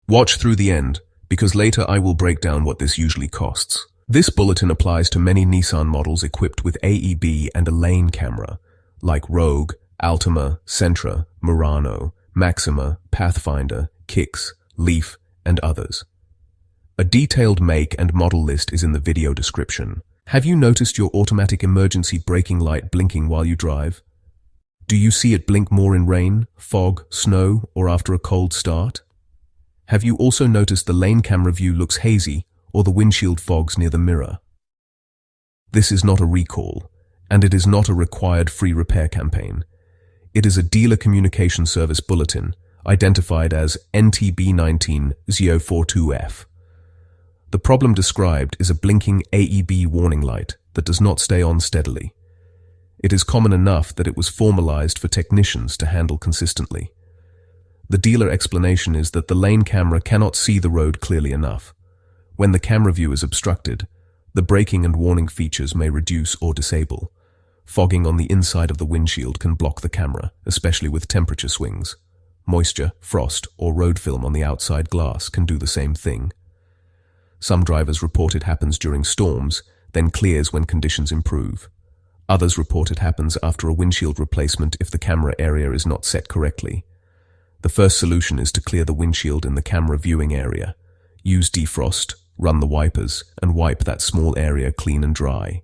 Watch through the end, because later I will break down what this usually costs. This bulletin applies to many Nissan models equipped with AEB and a lane camera, like Rogue, Altima, Sentra, Murano, Maxima, Pathfinder, Kicks, Leaf, and others. A detailed make and model list is in the video description. Have you noticed your automatic emergency braking light blinking while you drive? Do you see it blink more in rain, fog, snow, or after a cold start? Have you also noticed the lane camera view looks hazy or the windshield fogs near the mirror? This is not a recall, and it is not a required free repair campaign. It is a dealer communication service bulletin identified as NTB19-042F. The problem described is a blinking AEB warning light that does not stay on steadily. It is common enough that it was formalized for technicians to handle consistently. The dealer explanation is that the lane camera cannot see the road clearly enough. When the camera view is obstructed, the braking and warning features may reduce or disable. Fogging on the inside of the windshield can block the camera, especially with temperature swings. Moisture, frost, or road film on the outside glass can do the same thing. Some drivers report it happens during storms, then clears when conditions improve. Others report it happens after a windshield replacement if the camera area is not set correctly. The first solution is to clear the windshield in the camera viewing area. Use defrost, run the wipers, and wipe that small area clean and dry.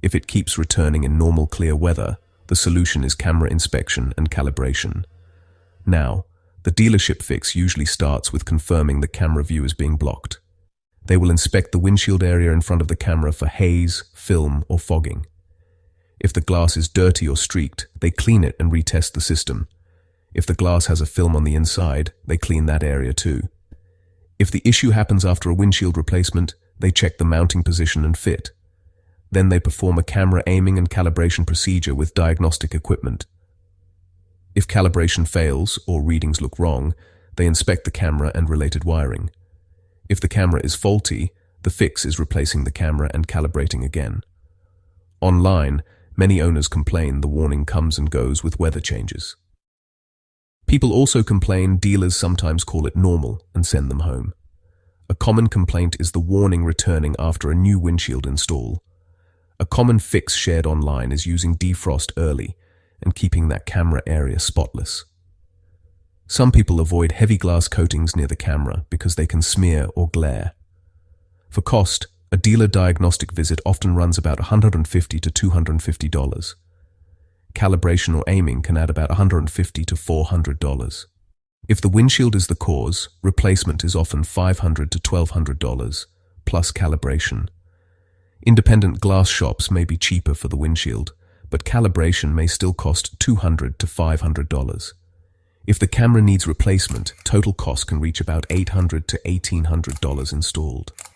If it keeps returning in normal clear weather, the solution is camera inspection and calibration. Now, the dealership fix usually starts with confirming the camera view is being blocked. They will inspect the windshield area in front of the camera for haze, film, or fogging. If the glass is dirty or streaked, they clean it and retest the system. If the glass has a film on the inside, they clean that area too. If the issue happens after a windshield replacement, they check the mounting position and fit. Then they perform a camera aiming and calibration procedure with diagnostic equipment. If calibration fails or readings look wrong, they inspect the camera and related wiring. If the camera is faulty, the fix is replacing the camera and calibrating again. Online, many owners complain the warning comes and goes with weather changes. People also complain dealers sometimes call it normal and send them home. A common complaint is the warning returning after a new windshield install. A common fix shared online is using defrost early and keeping that camera area spotless. Some people avoid heavy glass coatings near the camera because they can smear or glare. For cost, a dealer diagnostic visit often runs about $150 to $250. Calibration or aiming can add about $150 to $400. If the windshield is the cause, replacement is often $500 to $1,200, plus calibration. Independent glass shops may be cheaper for the windshield, but calibration may still cost $200 to $500. If the camera needs replacement, total cost can reach about $800 to $1,800 installed.